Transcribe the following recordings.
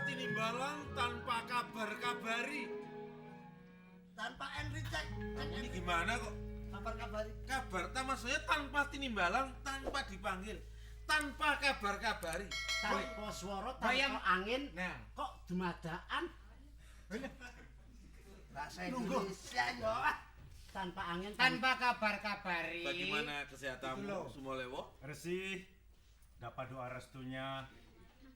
Tinimbalan tanpa kabar-kabari. Tanpa Enricek. Ini gimana kok? Kabar-kabari. Kabar, maksudnya tanpa tinimbalan, tanpa dipanggil, tanpa kabar-kabari. Tanpa suara, tanpa angin. Nah, kok dumadaan? Bahasa Indonesia yo. Tanpa angin, tanpa kabar-kabari. bagaimana kesehatanmu, Sumolewo? Resi, dapat doa restunya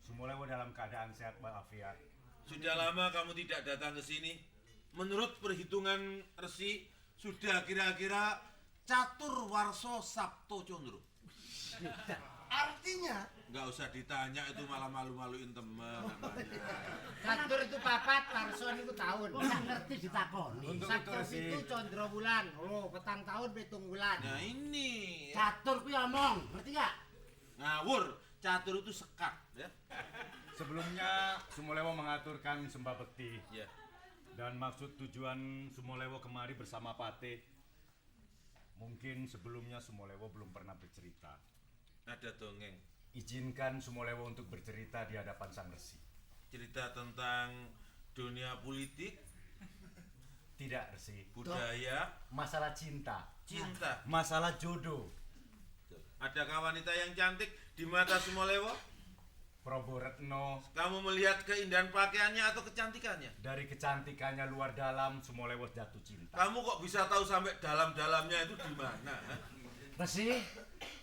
Sumolewo dalam keadaan sehat walafiat. Sudah lama kamu tidak datang ke sini. Menurut perhitungan Resi, sudah kira-kira catur warso sabto condro. artinya Nggak usah ditanya, itu malah malu-maluin teman. Catur itu papat, warson itu tahun. kok gak ngerti ditakoni. Untuk Sabtu itu sih. itu condro bulan. Oh, petang tahun betung bulan. Nah ini Catur kuwi omong, ngerti gak? ngawur, catur itu sekat ya. Sebelumnya Sumolewo mengaturkan sembah bekti Ya. dan maksud tujuan Sumolewo kemari bersama Pate. Mungkin sebelumnya Sumolewo belum pernah bercerita. Ada dongeng Izinkan Sumolewo untuk bercerita di hadapan Sang Resi. cerita tentang dunia politik, Tidak, Resi. budaya, Masalah cinta, cinta. masalah jodoh. Adakah wanita yang cantik di mata Sumolewo? Prabu Retno, Kamu melihat keindahan pakaiannya atau kecantikannya? dari kecantikannya luar dalam Sumolewo jatuh cinta. Kamu kok bisa tahu sampai dalam-dalamnya itu di mana? Ha? Resi,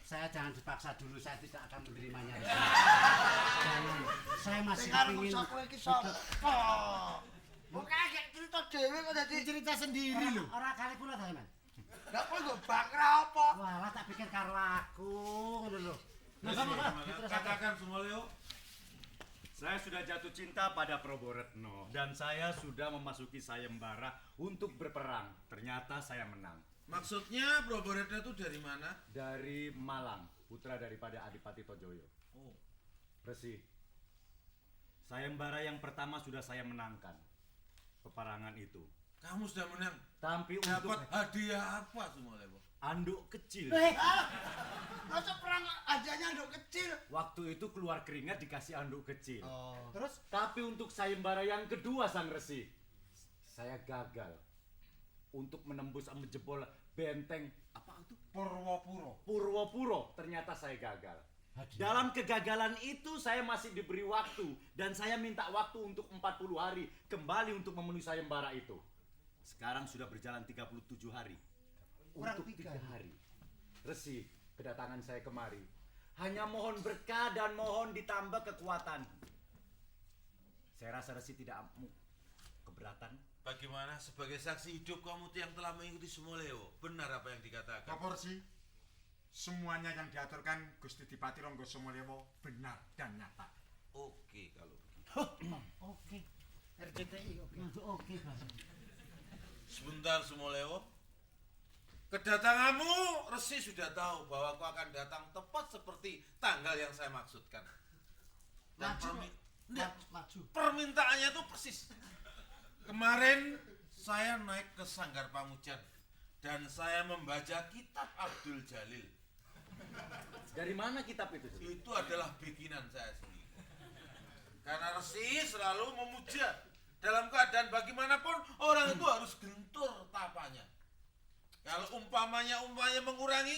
saya jangan dipaksa dulu, saya tidak akan menerimanya. Jangan, saya masih ingin hidup. Kok kaget cerita dhewe kok dadi Cerita sendiri loh. Orang kali kula ta, Man. Lah kok nggo bakra apa? Wah, tak pikir karo aku, ngono lho. Nah, sama terus apa? Katakan Sumolewo. Saya sudah jatuh cinta pada Prabu Retno dan saya sudah memasuki sayembara untuk berperang. Ternyata saya menang. Maksudnya Proboretno itu dari mana? Dari Malang, putra daripada Adipati Tojoyo. Oh, Resi, sayembara yang pertama sudah saya menangkan. Peperangan itu. kamu sudah menang. Tapi untuk Dapat hadiah apa Sumolewo? anduk kecil. Masa perang adanya nduk kecil. Waktu itu keluar keringat dikasih anduk kecil. Terus Tapi untuk sayembara yang kedua Sang Resi, saya gagal untuk menembus menjebol benteng apa itu? Purwopuro. Ternyata saya gagal. Dalam kegagalan itu saya masih diberi waktu dan saya minta waktu untuk 40 hari kembali untuk memenuhi sayembara itu. Sekarang sudah berjalan 37 hari. Kurang Untuk 3 hari. Resi, kedatangan saya kemari hanya mohon berkah dan mohon ditambah kekuatan. Saya rasa Resi tidak keberatan. Bagaimana sebagai saksi hidup kamu yang telah mengikuti Sumolewo? Benar apa yang dikatakan? Kaporsi, semuanya yang diaturkan Gusti Dipati Ronggo Sumolewo benar dan nyata. Oke kalau begitu. Oke. RCTI oke. Oke, Mas. Sebentar Sumolewo. Kedatanganmu, Resi sudah tahu bahwa aku akan datang tepat seperti tanggal yang saya maksudkan. Dan Maju. permintaannya itu persis. Kemarin saya naik ke Sanggar Pamujan dan saya membaca kitab Abdul Jalil. Dari mana kitab itu? Itu adalah bikinan saya sendiri. Karena Resi selalu memuja. Dalam keadaan bagaimanapun orang itu harus gentur tapanya. Kalau umpamanya mengurangi,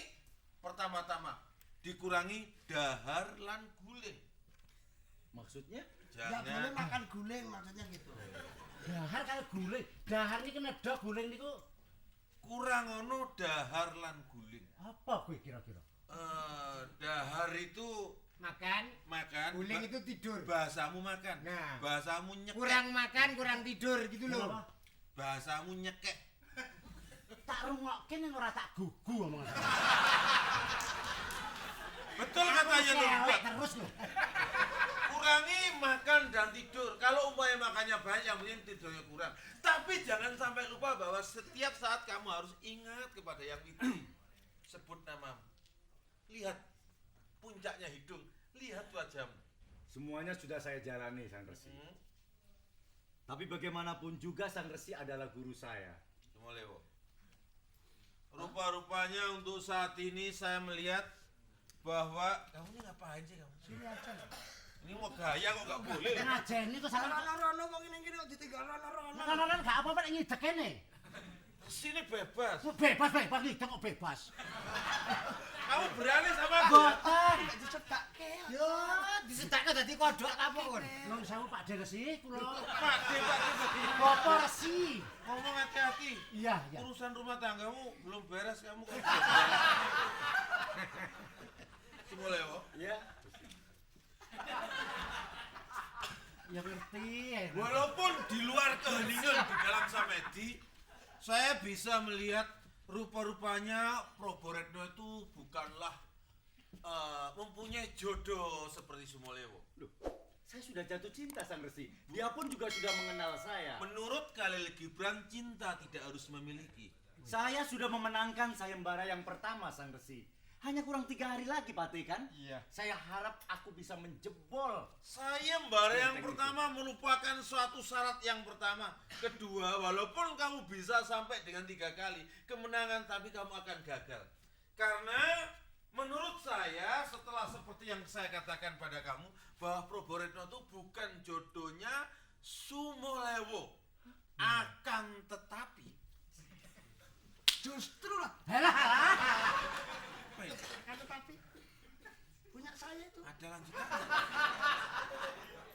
pertama-tama dikurangi dahar lan guling. Maksudnya? Enggak boleh Jangan makan guling maksudnya gitu. Dahar kalau guling, dahar ini kena dok guling niku kurang ono dahar lan guling. apa kuwi kira-kira? Dahar itu Makan, makan. guling itu tidur. Bahasamu makan. Nah. Bahasamu nyekek. Kurang makan, kurang tidur gitu loh. Kenapa? Bahasamu nyekek. Tak rungokke ning ora tak gugu omongan. Betul katanya Cewek Nurbat. terus lho. Kurangi makan dan tidur. Kalau umpamanya makannya banyak, yang penting tidurnya kurang. Tapi jangan sampai lupa bahwa setiap saat kamu harus ingat kepada yang itu. Sebut namamu. Lihat puncaknya hidung. Lihat wajahmu. Semuanya sudah saya jalani, Sang Resi. Hmm. Tapi bagaimanapun juga Sang Resi adalah guru saya. Sumolewo. Rupa-rupanya untuk saat ini saya melihat bahwa kamu ini ngapain sih kamu? Sini aja. Ini mau gaya kok gak boleh. Ngajeni kok salah. Rono wong ngene iki kok ditinggal rono. Kan gak apa-apa nek ngidek kene. Sini bebas. Bebas ngidek kok bebas. Kamu berani sama aku? Boten. Disedake. Yo, disedake dadi kodhok apa kon? Nuwun sewu Pak De Resi, kula. Pak De. Bapak Resi. Ngomong hati-hati. Iya. Urusan rumah tanggamu belum beres, kamu kok. Sumolewo. Ya. Ya ngerti. Walaupun di luar keheningan di dalam Samedi, saya bisa melihat rupa-rupanya Probo Retno itu bukanlah mempunyai jodoh seperti Sumolewo. Loh, saya sudah jatuh cinta Sang Resi. Dia pun juga sudah mengenal saya. Menurut Khalil Gibran, cinta tidak harus memiliki. Saya sudah memenangkan sayembara yang pertama Sang Resi. Hanya kurang 3 hari lagi Pate kan? Iya. Saya harap aku bisa menjebol. Sayembara yang pertama melupakan suatu syarat yang pertama. Kedua, walaupun kamu bisa sampai dengan 3 kali kemenangan, tapi kamu akan gagal. Karena menurut saya, setelah seperti yang saya katakan pada kamu, bahwa Probo Retno itu bukan jodohnya Sumolewo. Akan tetapi Justru lah. Halah. Kan tetapi punya saya itu. ada lanjutan.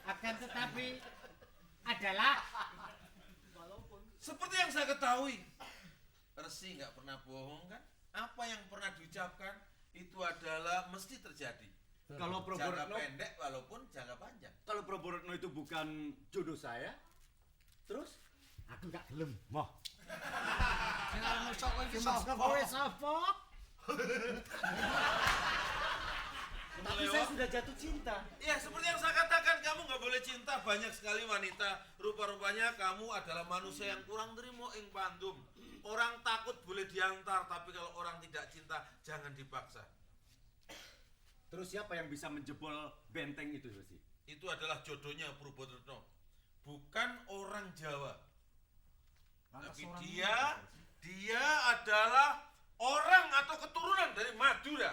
Akan tetapi adalah Seperti yang saya ketahui, Resi nggak pernah bohong kan? Apa yang pernah diucapkan itu adalah mesti terjadi. Kalau Probo Jangka Retno, pendek walaupun jangka panjang. kalau Probo Retno itu bukan jodoh saya, terus Aku gak gelem. Moh. Sing arep sok kowe iki sapa sapa? kowe sapa? tapi saya sudah jatuh cinta. Ya seperti yang saya katakan, kamu nggak boleh cinta. Banyak sekali wanita. Rupa-rupanya kamu adalah manusia yang kurang terima ing pandum. Orang takut boleh diantar, tapi kalau orang tidak cinta jangan dipaksa. Terus siapa yang bisa menjebol benteng itu Resi? Itu adalah jodohnya Probo Retno. Bukan orang Jawa. Tapi dia adalah orang atau keturunan dari Madura.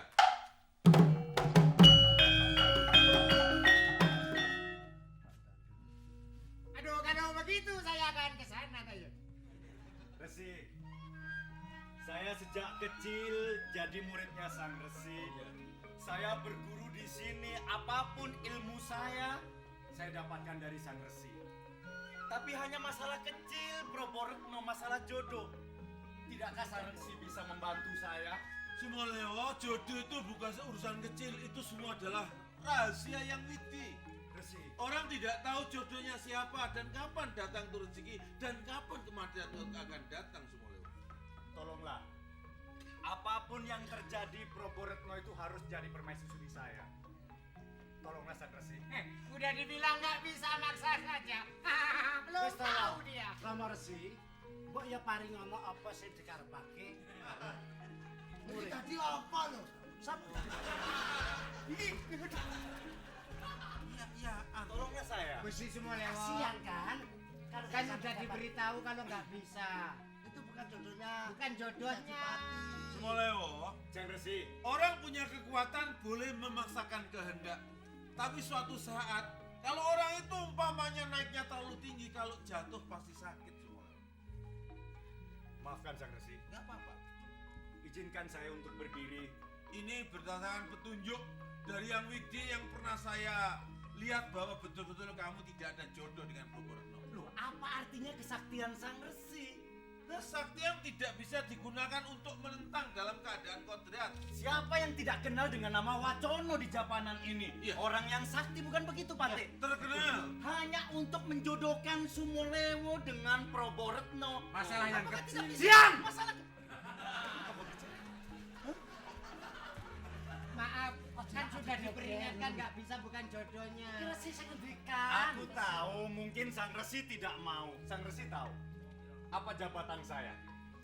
Aduh, kalau begitu saya akan ke sana kayak. Resi, saya sejak kecil jadi muridnya Sang Resi. Saya berguru di sini, apapun ilmu saya dapatkan dari Sang Resi. Tapi hanya masalah kecil, Probo Retno, masalah jodoh. Tidakkah Sang Resi bisa membantu saya? Sumolewo, jodoh itu bukan urusan kecil, itu semua adalah rahasia yang widi. Resi, Orang tidak tahu jodohnya siapa dan kapan datang turun rezeki dan kapan kematian itu akan datang, Sumolewo. tolonglah. Apapun yang terjadi, Probo Retno itu harus jadi permaisuri saya. Tolonglah Sang Resi. Udah dibilang nggak bisa maksa saja. Belum Wis to, tahu dia. Rama Resi, mbok ya paring ngomong apa sing dikarepake. Iki tadi apa lho? Sapa? Iya, Tolonglah saya. Besi semua lewat. Kasihan kan? Kan udah diberitahu kalau nggak bisa. Itu bukan jodohnya. Bukan jodohnya. Sumolewo, Sang Resi, orang punya kekuatan boleh memaksakan kehendak. Tapi suatu saat, kalau orang itu umpamanya naiknya terlalu tinggi, kalau jatuh pasti sakit semua. maafkan Sang Resi. Nggak apa-apa. Izinkan saya untuk berdiri. Ini berdasarkan petunjuk dari yang Wigdi yang pernah saya lihat bahwa betul-betul kamu tidak ada jodoh dengan Probo Retno. Loh, apa artinya kesaktian Sang Resi? Kesaktian tidak bisa digunakan untuk menentang dalam keadaan kodrat. Siapa yang tidak kenal dengan nama Wacono di Japanan ini? Iya. Orang yang sakti bukan begitu, Pate? Terkenal. Hanya untuk menjodohkan Sumolewo dengan Probo Retno. Masalah yang Apakah kecil. tidak bisa? Diam! Masalah Maaf, kan sudah diperingatkan nggak bisa bukan jodohnya. Resi sing ngendikan. Aku tahu mungkin Sang Resi tidak mau. Sang Resi tahu apa jabatan saya?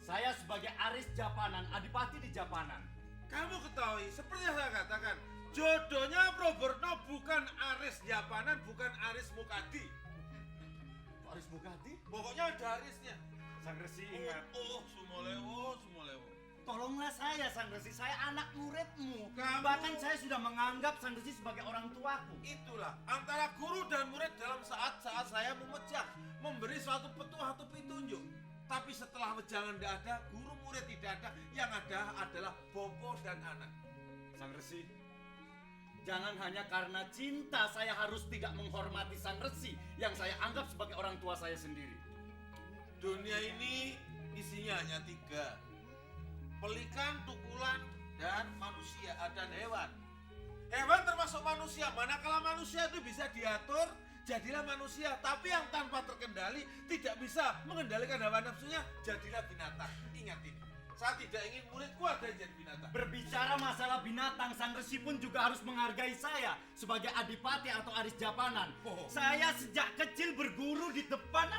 Saya sebagai Aris Japanan, Adipati di Japanan. Kamu ketahui, seperti yang saya katakan, jodohnya Probo Retno bukan Aris Japanan, bukan Aris Mukadi. Aris Mukadi? Pokoknya ada Arisnya. Sang Resi ingat. Oh, Sumolewo. Tolonglah saya, Sang Resi. Saya anak muridmu. Kamu- Bahkan saya sudah menganggap Sang Resi sebagai orang tuaku. Itulah antara guru dan murid dalam saat-saat saya memecah, memberi suatu petua atau petunjuk. Tapi setelah wejangan tidak ada, guru murid tidak ada, yang ada adalah bopo dan anak. Sang Resi, jangan hanya karena cinta saya harus tidak menghormati Sang Resi yang saya anggap sebagai orang tua saya sendiri. Dunia ini isinya hanya 3. Pelikan, tukulan, dan manusia dan hewan. Hewan termasuk manusia, manakala manusia itu bisa diatur, jadilah manusia. Tapi yang tanpa terkendali, tidak bisa mengendalikan hawa nafsunya, jadilah binatang. Ingat ini, saya tidak ingin muridku ada yang jadi binatang. Berbicara masalah binatang, Sang Resi pun juga harus menghargai saya sebagai adipati atau aris japanan. Oh. Saya sejak kecil berguru di depan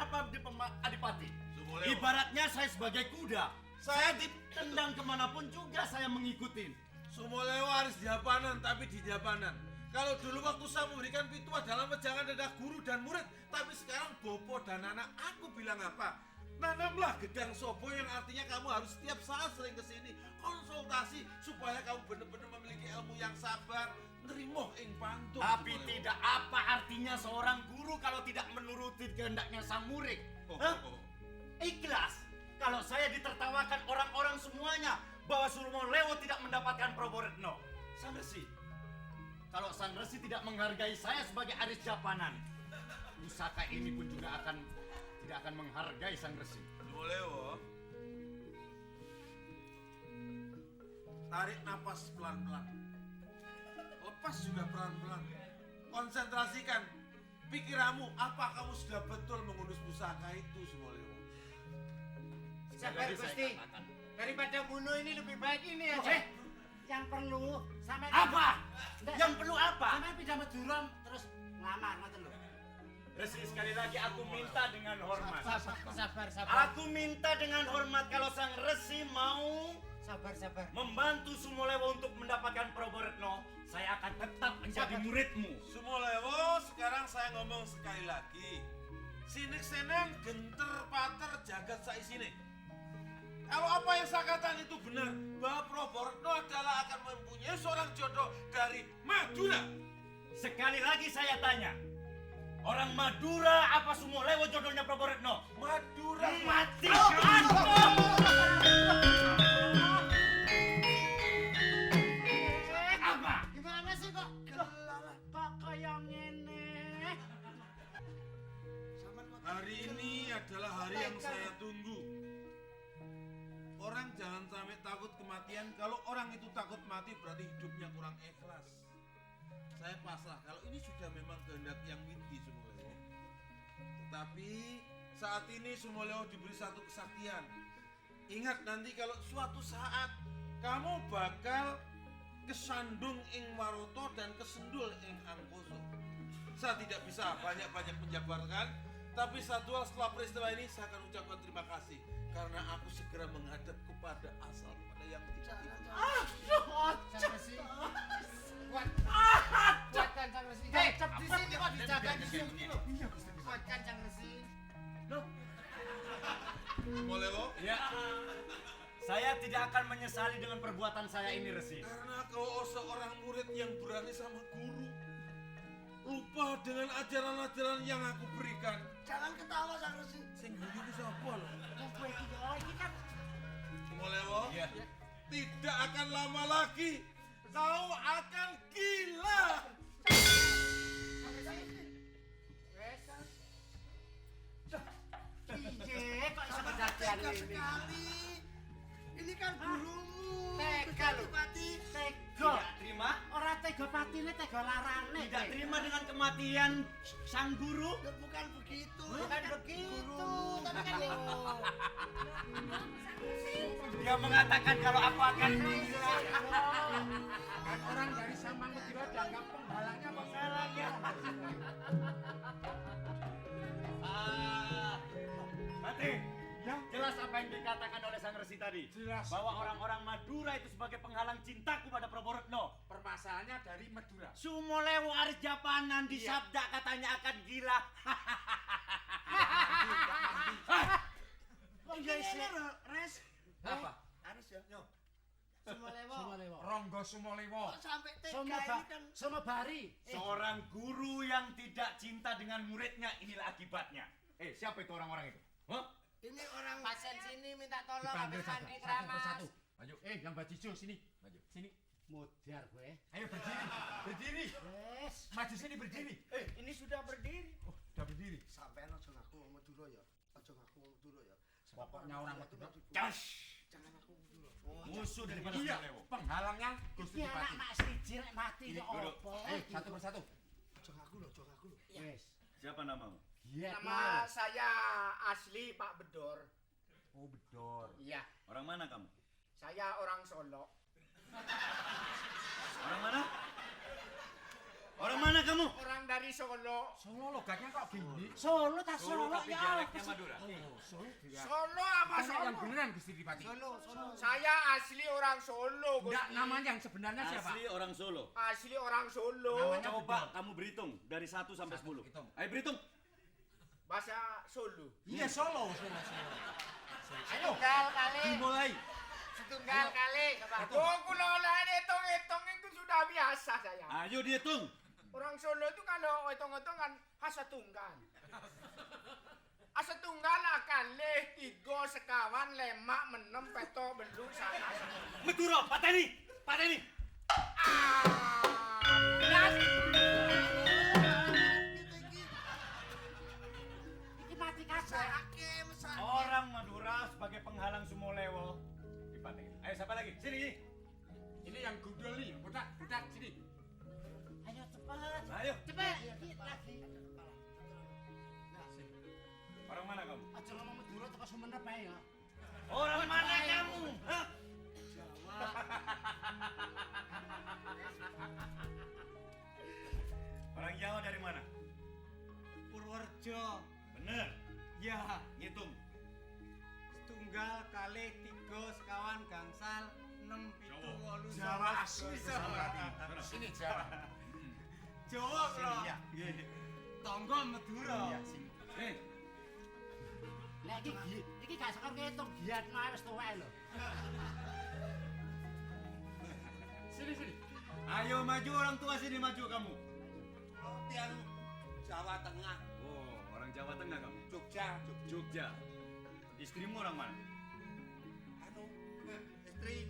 adipati. Sumolewo. Ibaratnya saya sebagai kuda. Saya Tendang kemanapun juga saya mengikuti. Sumolewo harus japanan, tapi di japanan. Kalau dulu waktu saya memberikan pitua dalam wejangan ada guru dan murid, tapi sekarang bopo dan anak, aku bilang apa? Nanamlah gedang sobo yang artinya kamu harus setiap saat sering kesini konsultasi supaya kamu benar-benar memiliki ilmu yang sabar, nerimo ing pantun. Tapi Sumolewo. tidak apa artinya seorang guru kalau tidak menuruti kehendaknya sang murid. Oh, Hah? oh, oh. Ikhlas kalau saya ditertawakan orang-orang semuanya bahwa Sumolewo tidak mendapatkan Proboretno. Sang Resi, kalau Sang Resi tidak menghargai saya sebagai aris japanan, pusaka ini pun juga tidak akan menghargai Sang Resi. Sumolewo, tarik napas pelan-pelan, lepas juga pelan-pelan. Konsentrasikan pikiranmu, apa kamu sudah betul mengurus pusaka itu, Sumolewo? Sabar Sekali lagi saya Gusti. katakan. Daripada bunuh ini lebih baik ini Oh, aja. yang perlu sampai Apa? Nggak, Yang perlu apa? sampai pindah Madura terus ngelamar ngoten lho. Resi, sekali lagi aku minta dengan hormat. Sabar. Aku minta dengan hormat kalau Sang Resi mau Sabar. membantu Sumolewo untuk mendapatkan Proboretno, saya akan tetap menjadi muridmu. Sumolewo, sekarang saya ngomong sekali lagi. Sinik seneng genter pater jagat saisine. Kalau apa yang saya katakan itu benar, bahwa Proboretno adalah akan mempunyai seorang jodoh dari Madura. Sekali lagi saya tanya, orang Madura apa Sumolewo jodohnya Proboretno? Madura. Mati apa? Gimana sih kok kayak ngene? Hari ini adalah hari yang saya tunggu. Orang jangan sampai takut kematian. Kalau orang itu takut mati berarti hidupnya kurang ikhlas. Saya pasrah kalau ini sudah memang kehendak yang windy Sumolewo. Tetapi saat ini Sumolewo diberi satu kesaktian. Ingat nanti kalau suatu saat kamu bakal kesandung ing Maroto dan kesendul ing Angkoso. Saya tidak bisa banyak-banyak menjabarkan, tapi satu hal setelah peristiwa ini saya akan ucapkan terima kasih karena aku segera menghadap kepada asal kepada yang tidak itu. Sang Resi. Kuatkan Sang Resi. Cep di sini kok dijaga di sini loh. Kuatkan Sang Resi. Loh, Sumolewo, Ya, saya tidak akan menyesali dengan perbuatan saya ini, Resi. karena kau seorang murid yang berani sama guru, lupa dengan ajaran-ajaran yang aku berikan. Jangan ketawa Sang Resi. Sing guyu ku sapa lho? Ini kan Sumolewo, Iya. tidak akan lama lagi kau akan gila. piye kok iso kejadian Tega ini? sekali. Ini kan gurumu. Tega lho. Pati. Tega. Tidak terima? Ora tega patine, tega larane. Tidak terima dengan kematian sang guru? Ya, bukan begitu. Bukan begitu. Tapi kan Dia mengatakan kalau aku akan kan orang dari Samanudira dianggap penghalangnya penghalangnya. Mati. Jelas apa yang dikatakan oleh Sang Resi tadi? Jelas. Bahwa orang-orang Madura itu sebagai penghalang cintaku pada Proboretno. Permasalahannya dari Madura. Sumolewo aris japanan disabda katanya akan gila. Kok guys, Res? Apa? Aris ya. Ronggo Sumolewo. Kok sampai tega ini kan. Somobari. Seorang guru yang tidak cinta dengan muridnya, inilah akibatnya. Siapa itu orang-orang itu? Hah? Ini orang Pasien sini minta tolong Dipanggil habis mandi satu keramas. persatu. Ayo, yang baju hijau sini. Maju. Sini. Mudar gue. Ayo berdiri. Berdiri. Wes. Maju sini berdiri. ini sudah berdiri. Oh, udah berdiri. Sampai aja ngaku ngomong Madura ya. Aja ngaku ngomong Madura ya. Pokoknya orang Madura. Cas! Jangan ngaku ngomong Madura. Musuh daripada Iya, Sumolewo. penghalangnya Gusti Iki anak Dipati. mak siji rek mati Ini kok duduk. opo? Satu persatu. Aja ngaku lho, aja ngaku lho. Wes. Siapa namamu? Giat. Nama saya asli Pak Bedor. Oh, bedor. Iya, Orang mana kamu? saya orang Solo. Orang mana? Orang mana kamu? Orang dari Solo. Solo logatnya kok gini? Solo ta Solo tapi ya. dialeknya Madura. Solo dia. Solo apa Tanya yang Solo? beneran Gusti Dipati. Saya asli orang Solo, Enggak, Gusti. namanya yang sebenarnya siapa? Asli orang Solo. Asli orang Solo. Namanya Coba kamu berhitung dari 1 sampai 10. Hitung. Ayo berhitung. Bahasa Solo. Iya, Solo. Ayo. Setunggal kali. Dimulai. Setunggal kali. Oh, kula lah hitung-hitung itu sudah biasa saya. Ayo dihitung. Orang Solo itu kalau hitung-hitung kan setunggal. Setunggal akan leh, 3, sekawan, lemak, menem, peto, belu, sana. Madura, pateni. Pateni. Belas. Iki mati kasar. Orang Madura sebagai penghalang Sumolewo dipateni. Ayo siapa lagi? Sini. Ini yang gundul nih, budak sini. Ayo cepet. Ayo. Cepet. Dikit lagi. Orang mana kamu? Aja ngomong Madura teko Sumenep ae ya. Orang mana kamu? Hah? Orang Jawa dari mana? Purworejo. Bener. Ya, Ngitung. setunggal kali 3 sekawan gangsal 6 pitu Jawa. 8 Jawa asli Jawa. Sini Jawa. Jawa kula. Iya. Tonggo Madura. Nih, Lah iki gak sakon ketok giat mae wis tuwek lho. Sini. ayo maju orang tua sini maju kamu. Tiang Jawa Tengah, Oh, orang Jawa Tengah kamu. Jogja. Jogja. Istrimu orang mana? Anu, istri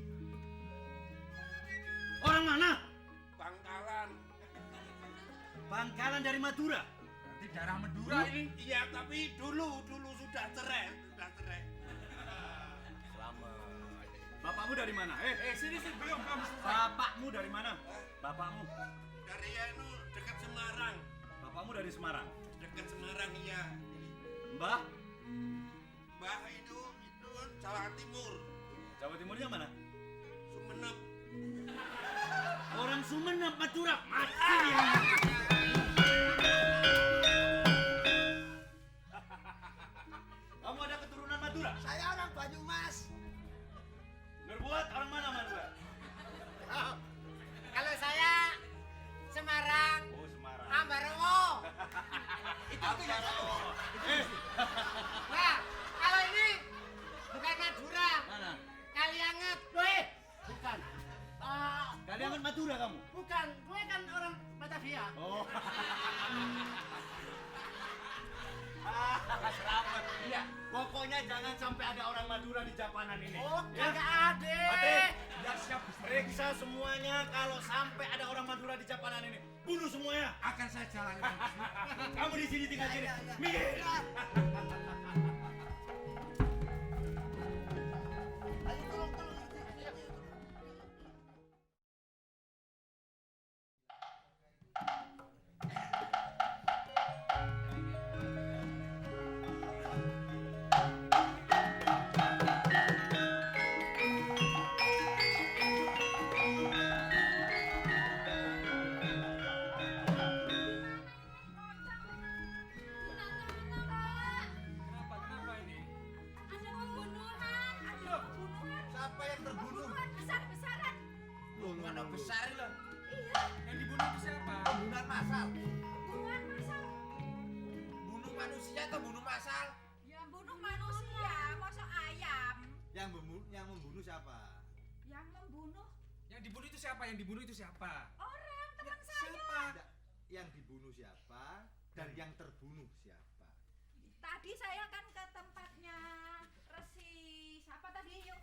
Orang mana? Bangkalan. Bangkalan dari Madura. Berarti darah Madura ini. Iya, tapi dulu sudah cerai. Selamat. Bapakmu dari mana? Sini belum kamu selesai. Bapakmu dari mana? Bapakmu. Dari anu dekat Semarang. Bapakmu dari Semarang. Dekat Semarang iya. Mbah, Mbah itu Jawa Timur. Jawa Timurnya mana? Sumenep. Orang Sumenep, Madura. Mati. Kamu ada keturunan Madura? Saya orang Banyumas. Berbuat orang mana Madura? Kalau saya Semarang, Oh, Semarang. Ambarowo. Itu ya. Nah, kalau ini bukan Madura, Mana? Kalianget. Weh, bukan. Kalian kan Madura kamu? Bukan, gue kan orang Batavia. Oh. Selamat. Iya. Pokoknya jangan sampai ada orang Madura di Japanan ini. Oh, ya? kagak ada. Mati. Ya siap. Periksa semuanya. Kalau sampai ada orang Madura di Japanan ini, bunuh semuanya. Akan saya jalankan. Kamu di sini tinggal sini. Minggir. Ayo tolong. Kenapa ini? Ada pembunuhan, ada pembunuhan. Siapa yang terbunuh? Pembunuhan besar-besaran. Loh, mana besar loh. Iya, Yang dibunuh itu siapa? Pembunuhan massal. pembunuhan masal. Bunuh manusia atau bunuh massal? Yang bunuh manusia, masa ayam. Yang membunuh siapa? Yang membunuh Yang dibunuh itu siapa? Yang dibunuh itu siapa? Orang teman saya. Siapa? Yang dibunuh siapa dan yang terbunuh siapa? Tadi saya kan ke tempatnya Resi siapa tadi yuk?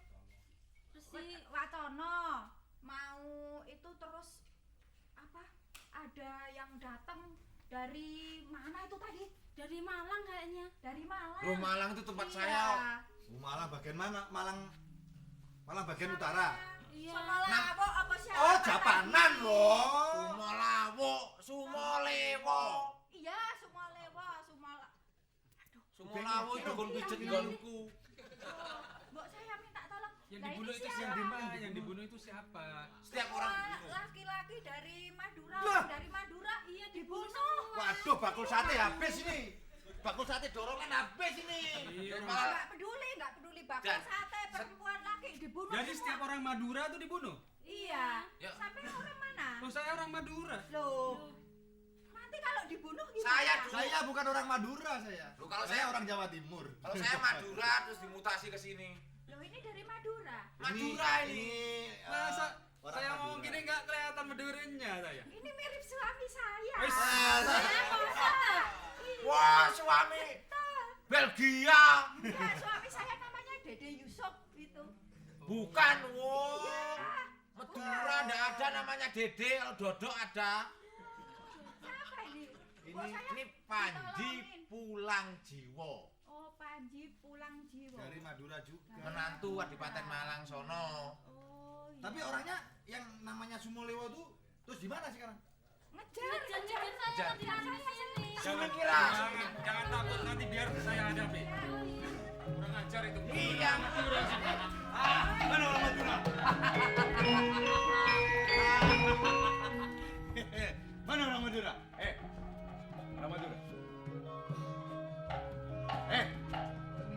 Resi Watono. Mau itu terus apa? Ada yang datang dari mana itu tadi? Dari Malang kayaknya. Dari Malang. Loh, Malang itu tempat Iya. saya. Malang bagian mana? Malang bagian utara. Iya. Somalawo apa siapa? Oh, Japanan loh. Sumolawo, Sumolewo. Iya, Sumalewo, Sumolawo itu gon pijet nggonku. Mbok saya minta tolong. Yang Lah, dibunuh ini itu siapa? siapa? Yang dibunuh itu siapa? Setiap orang Semua dibunuh. laki-laki dari Madura, Lah. dari Madura iya dibunuh. Waduh, bakul sate habis ini. Bakul sate dorongan habis ini. Iya, Enggak peduli bakal Dan- sate perempuan laki dibunuh. Jadi semua. setiap orang Madura tuh dibunuh? Iya. Ya. Sampai orang mana? Loh, saya orang Madura. Loh. Nanti kalau dibunuh gimana? Saya dulu. Saya bukan orang Madura saya. Loh, kalau saya saya- orang Jawa Timur. Kalau saya Madura terus dimutasi ke sini. Loh ini dari Madura. Madura ini. Masa orang saya Madura. ngomong gini nggak kelihatan Maduranya saya? Ini mirip suami saya. Wis. Saya masa? Iya. Wah, suami Betul. Belgia. Ya, suami saya namanya Dede Yusuf itu. Bukan, wow. Iya. Madura enggak ada namanya Dede, kalau Dodok ada. Siapa ini? Ini- Kok saya Ini Panji ditolongin? Pulang Jiwo. Oh, Panji Pulang Jiwo. Dari Madura juga. Menantu Adipaten Malang sono. Oh, iya. Tapi orangnya yang namanya Sumolewo itu terus di mana sekarang? ngejar Ngejar. saya sini. Jangan kira. Jangan takut, nanti biar saya hadapi. Kurang ajar itu. Iya, Madura. Mana orang Madura? Mana orang Madura? Orang Madura.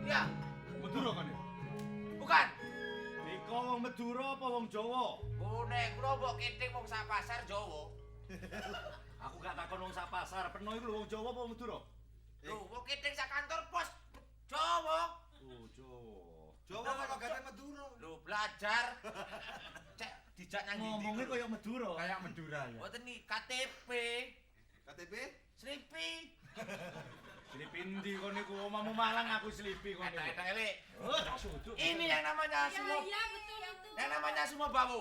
Iya, Madura kan ya? bukan. Niko wong Madura apa wong Jawa? Bonek kula mbok kiting wong sak pasar Jawa. Aku gak takon wong sak pasar, peno iku lho wong Jawa apa wong Madura? Lho, wong kiting sak kantor pos Jawa. Oh, Jawa. Jawa kalau gak ada Madura. Lho, belajar. Cek dijak nang ndi? Ngomongnya kayak Madura. Kayak Madura ya. Mboten nih KTP, KTP? Slipi. Selipi ndi kon niku omamu Malang aku selipi kon niku. Eta elek. Oh, tak suduk. Ini yang namanya Sumo. betul. Yang namanya Sumo Bawu.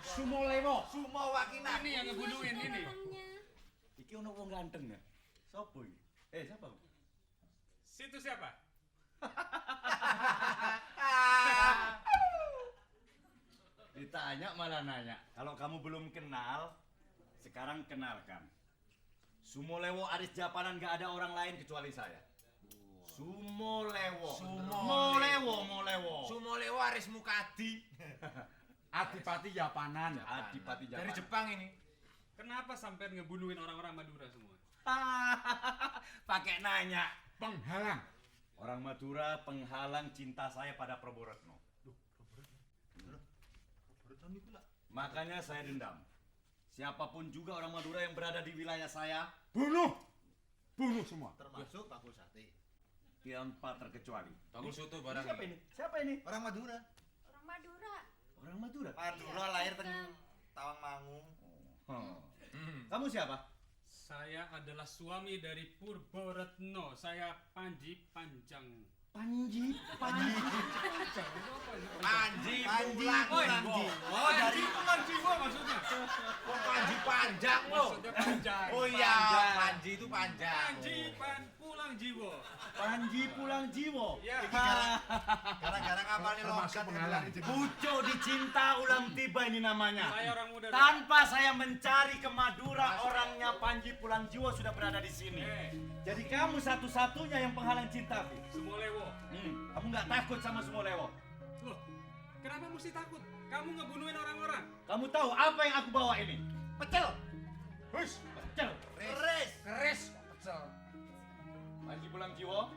Sumolewo. Sumo Wakinan. Ini yang ngebunuhin ini. Iki ono wong ganteng ya. Sopo iki? Siapa? Situ siapa? Ditanya malah nanya. Kalau kamu belum kenal, sekarang kenalkan. Sumolewo Aris Japanan gak ada orang lain kecuali saya. Sumolewo. Molewo. Sumolewo Aris Mukadi. Adipati Japanan. Adipati Japanan. Dari Jepang ini. Kenapa sampai ngebunuhin orang-orang Madura semua? Pakai nanya. Penghalang. Orang Madura penghalang cinta saya pada Prabu Retno. Makanya saya dendam. Siapapun juga orang Madura yang berada di wilayah saya, Bunuh. Bunuh semua. Termasuk bakul sate. tanpa terkecuali. Bakul soto barang. Siapa ini? Siapa ini? Orang Madura. Orang Madura. Orang Madura. Madura lahir teng Tawangmangu. Oh. Kamu siapa? Saya adalah suami dari Purboretno. Saya Panji Panjang. Panji. Panji Pulang Panji. Jiwo. Oh, dari Pulang Jiwo maksudnya. Oh, Panji panjang loh. Maksudnya panjang. Oh iya, Panjang. Panji itu panjang. Panji Pulang Jiwo. Panji Pulang Jiwo. Ya. Gara-gara kapal ini Termasuk penghalang. Pucuk dicinta ulang tiba ini namanya. Saya orang muda. Tanpa saya mencari ke Madura, orangnya Panji Pulang Jiwo sudah berada di sini. Jadi kamu satu-satunya yang penghalang cintaku. Sumolewo. Kamu nggak takut sama Sumolewo? Loh, kenapa mesti takut? Kamu ngebunuhin orang-orang. Kamu tahu apa yang aku bawa ini? Pecel. Hush, pecel. Keris. Pecel. Panji Pulang Jiwo,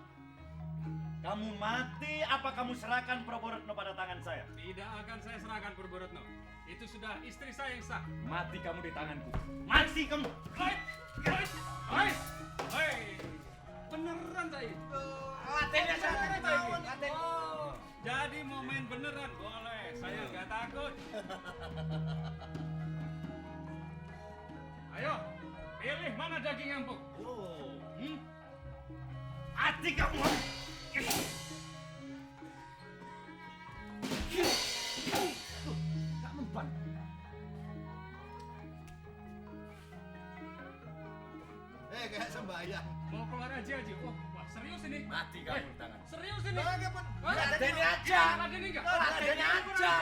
kamu mati apa kamu serahkan Prabu Retno pada tangan saya? Tidak akan saya serahkan Purboretno. Itu sudah istri saya yang sah. Mati kamu di tanganku. Mati kamu. Hei, beneran saya. Latennya saya tahu. Laten. Jadi mau main beneran boleh, saya nggak takut. Ayo, pilih mana daging yang empuk. Mati kamu. Gak mempan. Kayak sembahyang. Mau keluar aja. Wah, serius ini. Mati kamu di tangan. Serius ini. Ladeni aja. Ladeni enggak? Ladeni aja.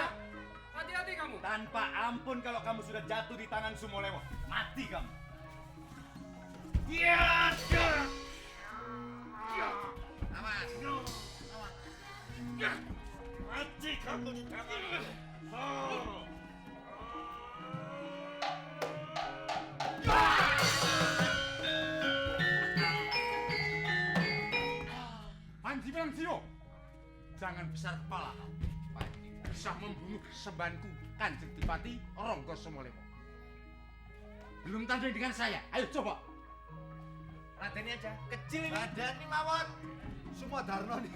Hati-hati kamu. Tanpa ampun kalau kamu sudah jatuh di tangan Sumolewo. Mati kamu. Iya. Awas. Mati kamu di tangan. Panji Prangsio, jangan besar kepala. Bisa membunuh sembanku Kanjeng Dipati Rangga Sumolewo. Belum tanding dengan saya. Ayo coba. Ladeni aja. Kecil ini. Ladeni mawon. Semua Darno nih.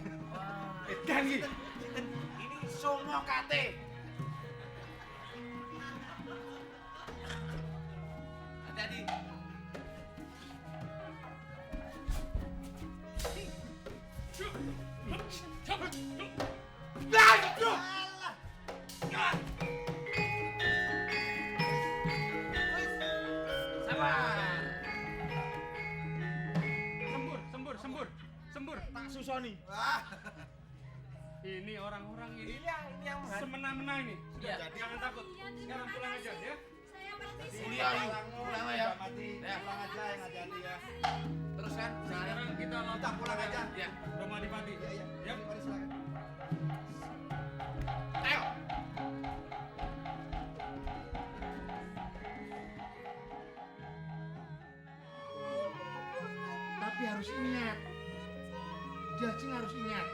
Edan iki. Ini semua kate. Hati-hati. Sembur. Tak susoni. Ini orang-orang ini. Iya, ini yang Semena-mena ini. Sudah, Iya. jangan takut. Iya, terima Sekarang pulang aja kasih. ya. Saya permisi. Ini ayo. Pulang ya. Mati. Ya. Pulang aja yang hati-hati ya. Terus kan? Sekarang kita Kita pulang aja. Ya, Roma Adipati. Iya. Ya. Mari silakan. Ayo. Tapi harus ingat, Jajing harus ingat,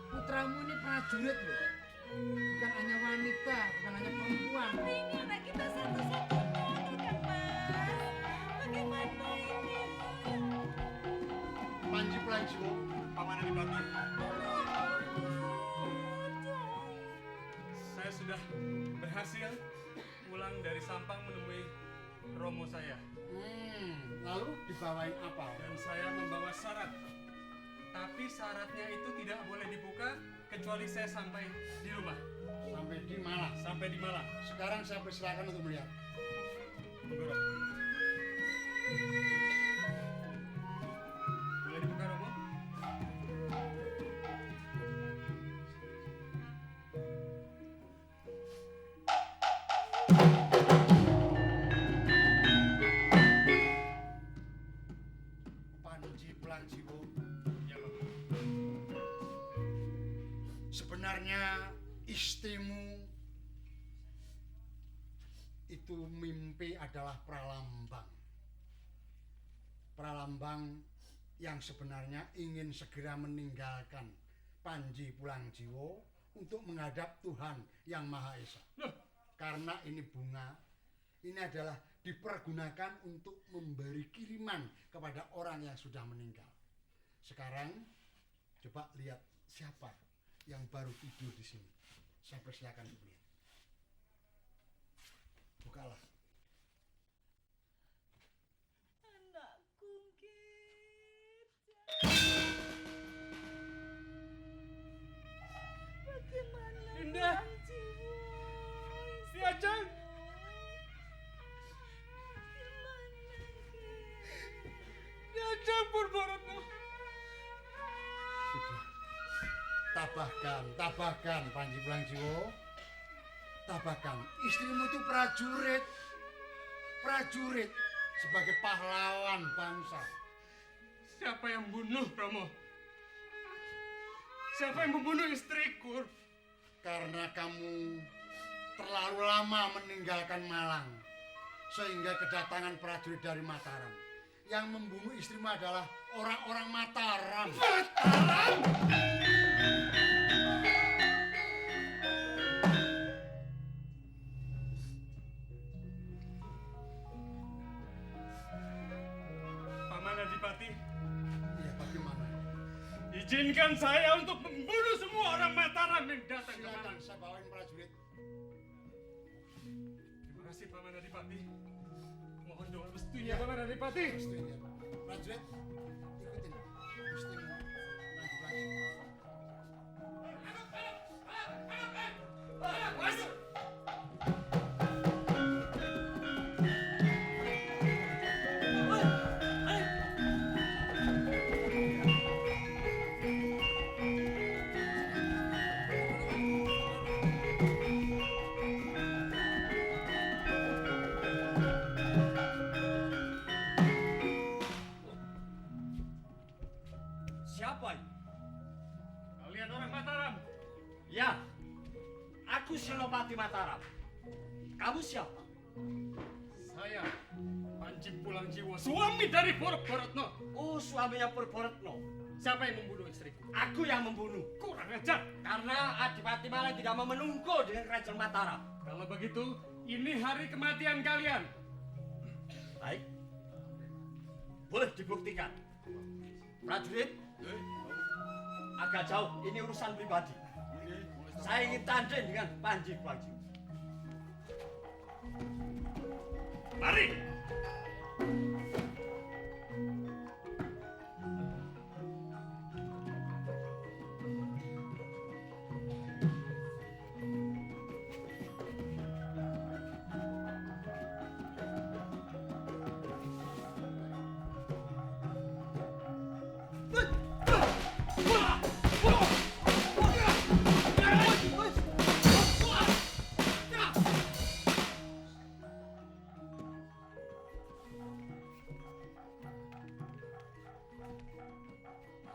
putramu ini prajurit loh, bukan hanya wanita, bukan hanya perempuan. Ini anak kita satu-satunya, kan Mas? Bagaimana ini? Panji Prangsio, Paman Adipati. Saya sudah berhasil pulang dari Sampang menemui Romo saya. lalu dibawain apa? Dan saya membawa syarat. Tapi syaratnya itu tidak boleh dibuka kecuali saya sampai di rumah. Sampai di Malang. Sampai di Malang. Sekarang saya persilakan untuk melihat. Monggo, Romo. Boleh dibuka, Romo? Panji Prangsio, Ya, Bapak. sebenarnya istrimu itu mimpi adalah pralambang. Pralambang yang sebenarnya ingin segera meninggalkan Panji Prangsio untuk menghadap Tuhan yang Maha Esa. Karena ini bunga, ini adalah dipergunakan untuk memberi kiriman kepada orang yang sudah meninggal. Sekarang coba lihat siapa yang baru tidur di sini. Saya persilakan untuk lihat. Bukalah. Anakku Gita. Bagaimana Indah. Jiwo? Si Ajeng. Gimana Gita? Diajeng Purboretno. Sudah. Tabahkan Panji Prangsio. Tabahkan. Istrimu itu prajurit sebagai pahlawan bangsa. Siapa yang bunuh Romo? Siapa yang membunuh istriku? Karena kamu terlalu lama meninggalkan Malang, sehingga kedatangan prajurit dari Mataram. Yang membunuh istrimu adalah orang-orang Mataram. Paman Adipati, Iya, bagaimana? izin mengizinkan saya untuk membunuh semua orang Mataram yang datang kemari. Silakan saya bawain prajurit. Terima kasih Paman Adipati. Mohon doa restunya Paman Adipati. Restunya. Prajurit, ikutin. Gustimu maju lagi. Siapa ini? Kalian orang Mataram. Ya, aku Senopati Mataram. Kamu siapa? Saya Panji Pulangjiwo, suami dari Purborotno. Oh, suaminya Purborotno. Siapa yang membunuh istriku? Aku yang membunuh. Kurang ajar. Karena Adipati Malang tidak mau menunggu dengan Kerajaan Mataram. Kalau begitu, ini hari kematian kalian. Baik. Boleh dibuktikan. Prajurit, agak jauh. Ini urusan pribadi. Saya ingin tanding dengan Panji Pulangjiwo. Mari.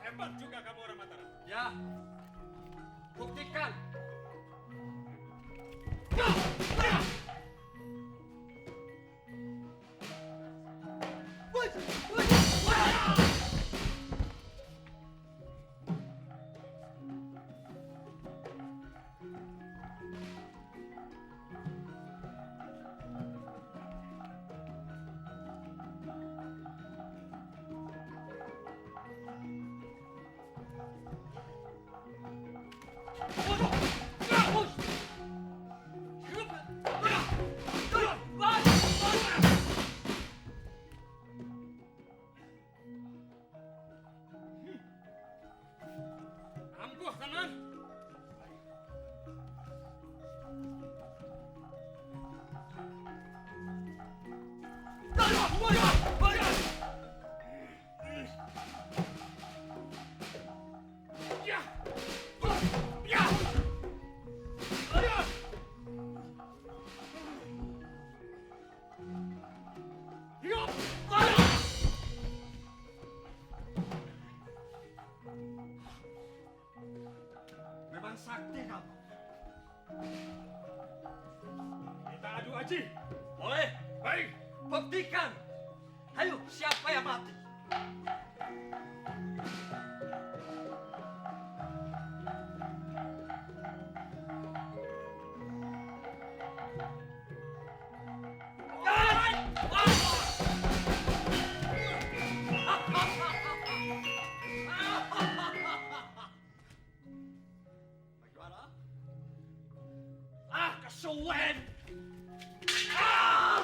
Hebat juga kamu orang Mataram. Ya, buktikan. Ampuh kanan. Ya. Ya. Memang sakti kamu. Kita adu aji. Boleh. Baik. Buktikan. Ayo, siapa yang mati? Bagaimana? Ah, kesuwen! Ah!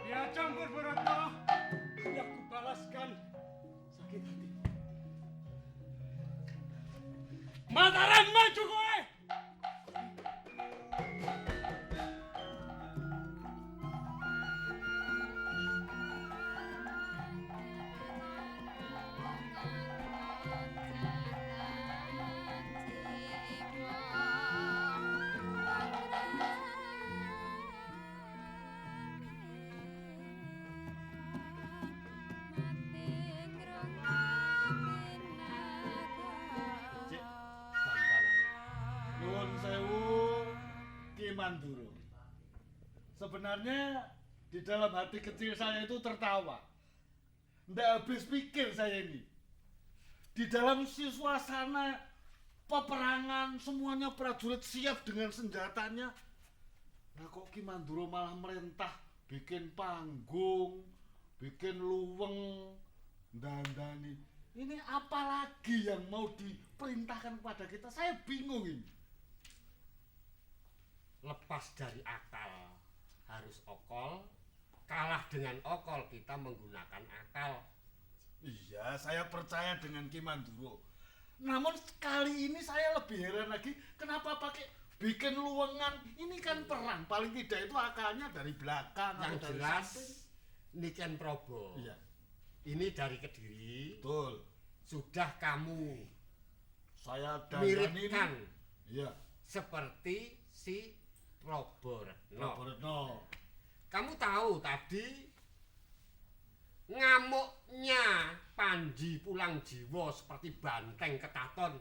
Dia campur Purborotno. Sudah kubalaskan sakit hati. Mataram maju kowe. Cik, balik Manduro. Sebenarnya di dalam hati kecil saya itu tertawa. Nggak habis pikir saya ini. Di dalam suasana peperangan, semuanya prajurit siap dengan senjatanya. Nah kok Ki Manduro malah merintah bikin panggung, bikin luweng, dandani. Ini apa lagi yang mau diperintahkan kepada kita? Saya bingung ini. Lepas dari akal harus okol, kalah dengan okol kita menggunakan akal. Iya, saya percaya dengan Ki Manduro. Namun kali ini saya lebih heran lagi, kenapa pakai bikin luwengan? Ini kan perang, paling tidak itu akalnya dari belakang. Yang dari jelas, samping. Niken Probo. Iya. Ini dari Kediri. Betul. Sudah kamu Saya miripkan Iya. seperti si Probo Retno. Kamu tahu tadi ngamuknya Panji Pulangjiwo seperti banteng ketaton.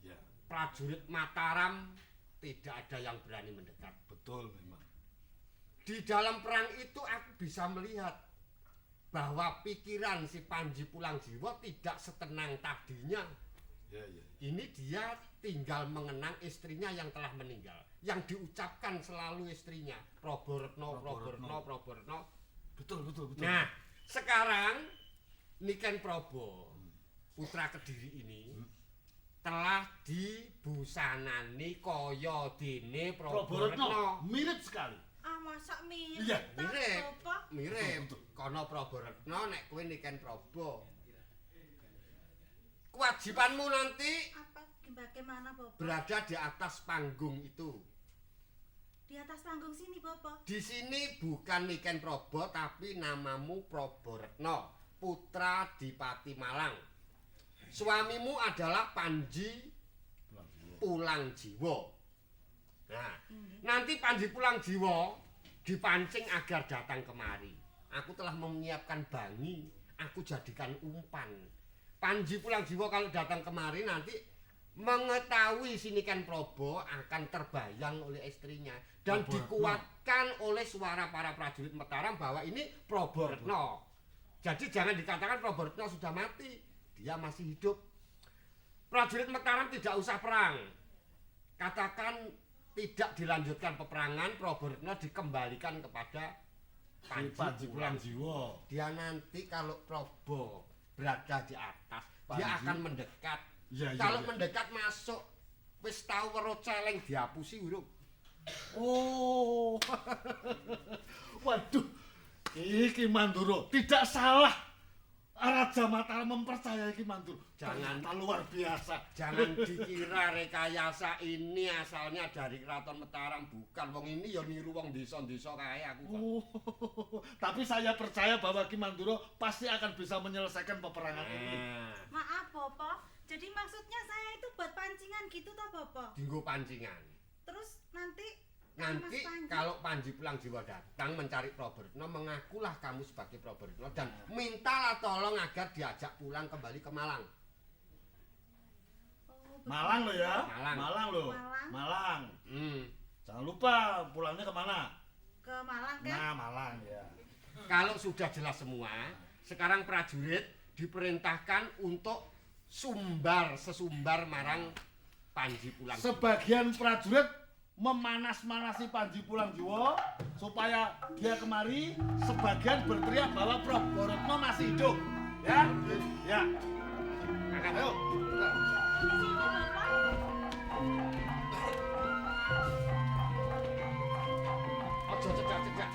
Ya. Prajurit Mataram tidak ada yang berani mendekat. Betul memang. Di dalam perang itu aku bisa melihat bahwa pikiran si Panji Pulangjiwo tidak setenang tadinya. Ya, ya. Ini dia tinggal mengenang istrinya yang telah meninggal. Yang diucapkan selalu istrinya, Probo Retno, Probo Retno, Probo Retno. Betul. Nah, sekarang Niken Probo, putra Kediri ini telah dibusanani kaya dene Probo Retno. Mirip sekali. Ah, masa mirip? Iya, mirip. Apa? Mirip. Betul. Kono Probo Retno, nek kowe Niken Probo. Kewajibanmu nanti Apa? Bagaimana, Bapak? berada di atas panggung itu. Di atas panggung sini, Bapak. Di sini bukan Niken Probo tapi namamu Probo Retno, putra Dipati Malang. Suamimu adalah Panji Pulangjiwo. Nah, nanti Panji Pulangjiwo dipancing agar datang kemari. Aku telah menyiapkan bangi, aku jadikan umpan. Panji Pulangjiwo kalau datang kemari nanti mengetahui si Niken Probo akan terbayang oleh istrinya dan dikuatkan oleh suara para prajurit Mataram bahwa ini Probo Retno. Jadi jangan dikatakan Probo Retno sudah mati, dia masih hidup. Prajurit Mataram tidak usah perang. Katakan tidak dilanjutkan peperangan, Probo Retno dikembalikan kepada Panji Pulangjiwo. Dia nanti kalau Probo berada di atas, dia akan mendekat. Kalau mendekat masuk, wis tau weruh celeng diapusi urung. Oh. Waduh. Ki Manduro tidak salah. Raja Mataram mempercayai Ki Manduro. Jangan luar biasa. Jangan dikira rekayasa ini asalnya dari Keraton Mataram, bukan. Wong ini ya niru wong desa-desa kae aku kok. Oh. Tapi saya percaya bahwa Ki Manduro pasti akan bisa menyelesaikan peperangan ini. Maaf, Bapak. Jadi maksudnya saya itu buat pancingan gitu toh, Bapak? Dinggo pancingan. Terus nanti Nanti Mas Panji. kalau Panji Pulangjiwo datang mencari Probo Retno, mengakulah kamu sebagai Probo Retno dan mintalah tolong agar diajak pulang kembali ke Malang. Oh, Malang lo ya? Malang. Lo. Malang. Malang. Hmm. Jangan lupa pulangnya kemana? Ke Malang kan? Nah, Malang ya. Kalau sudah jelas semua, sekarang prajurit diperintahkan untuk sesumbar marang Panji Pulangjiwo. Sebagian prajurit memanas-manasi Panji Pulangjiwo supaya dia kemari, sebagian berteriak bahwa Probo Retno masih hidup. Ya? Ya. Ayo. Sini, Bapak. Ojo cecak-cecak.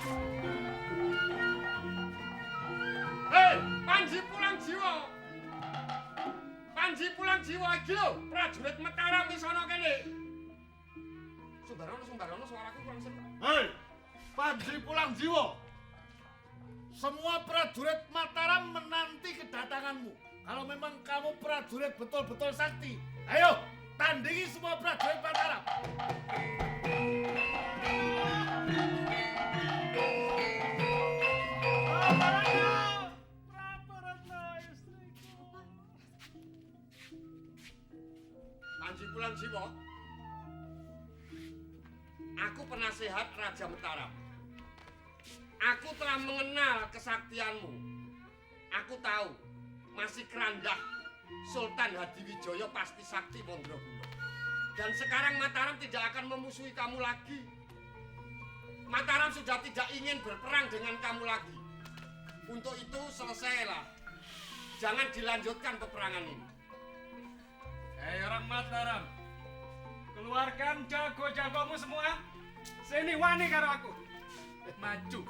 Hei, Panji Pulangjiwo. Panji Pulangjiwo iki lho, prajurit Mataram wis ana kene. Sumbarono suaraku kurang serak. Hei, Panji Pulangjiwo. Semua prajurit Mataram menanti kedatanganmu. Kalau memang kamu prajurit betul-betul sakti, ayo tandingi semua prajurit Mataram. Panji Pulangjiwo. Aku penasehat Raja Mataram. Aku telah mengenal kesaktianmu. Aku tahu masih kerandah Sultan Hadiwijoyo pasti sakti Mondraguna. Dan sekarang Mataram tidak akan memusuhi kamu lagi. Mataram sudah tidak ingin berperang dengan kamu lagi. Untuk itu selesailah. Jangan dilanjutkan peperangan ini. Hei orang Mataram, keluarkan jago-jagomu semua. Sini wani karo aku. Maju.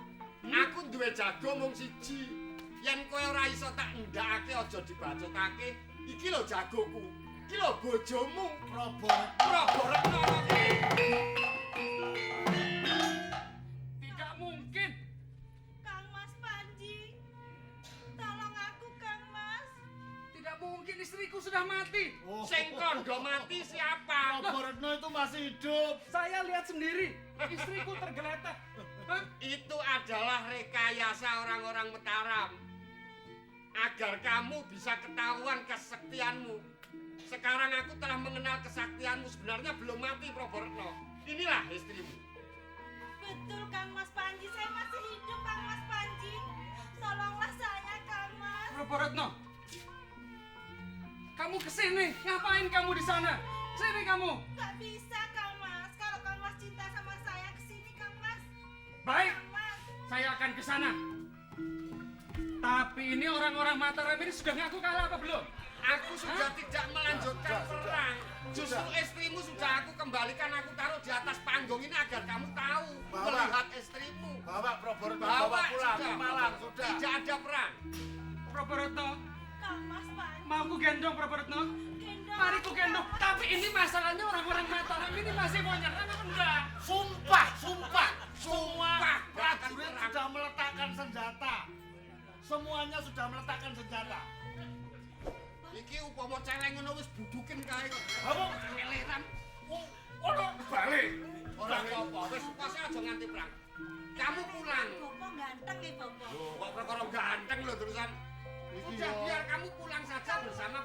Aku duwe jago mung siji. Yen kowe ora iso tak ndakake aja dibacotake. Iki lho jagoku. Iki lho bojomu, Prabaretna. Tidak mungkin. Kang Mas Panji, tolong aku Kang Mas. Tidak mungkin, istriku sudah mati. Sing kondo mati siapa? Prabaretna itu masih hidup. Saya lihat sendiri, istriku tergeletak. Hah? Itu adalah rekayasa orang-orang Mataram. Agar kamu bisa ketahuan kesaktianmu. Sekarang aku telah mengenal kesaktianmu. Sebenarnya belum mati, Prabaretna. Inilah istrimu. Betul Kang Mas Panji, saya masih hidup Kang Mas Panji. Tolonglah saya Kang Mas. Prabaretna, kamu kesini. Ngapain kamu di sana? Sini kamu. Gak bisa Kang Mas. Kalau Kang Mas cinta sama saya, kesini Kang Mas. Baik, Kang Mas. saya akan ke sana. Tapi ini orang-orang Mataram ini sudah ngaku kalah apa belum? Aku sudah tidak melanjutkan perang. Justru istrimu sudah aku kembalikan. Aku taruh di atas panggung ini agar kamu tahu. Melihat istrimu. Bawa Prabaretna, Bawa pulang sudah. ke Malang, sudah. Tidak ada perang. Prabaretna, Kang Mas Panji. mau ku gendong Prabaretna? Gendong Mari ku aku, gendong. Kang Mas. Tapi ini masalahnya orang-orang Mataram ini masih mau nyerang apa enggak? Sumpah, semua Sumpah, prajurit bahkan sudah meletakkan senjata. Semuanya sudah meletakkan senjata. Iki upama celeng ngono wis budukin kae kok. Apa? Keleran. Ono balik. Ora apa-apa, wis pokoknya aja nganti perang. Kamu pulang. Bopo ganteng nih Bopo. Loh, kok perkara ganteng lho terusan. Udah biar kamu pulang saja bersama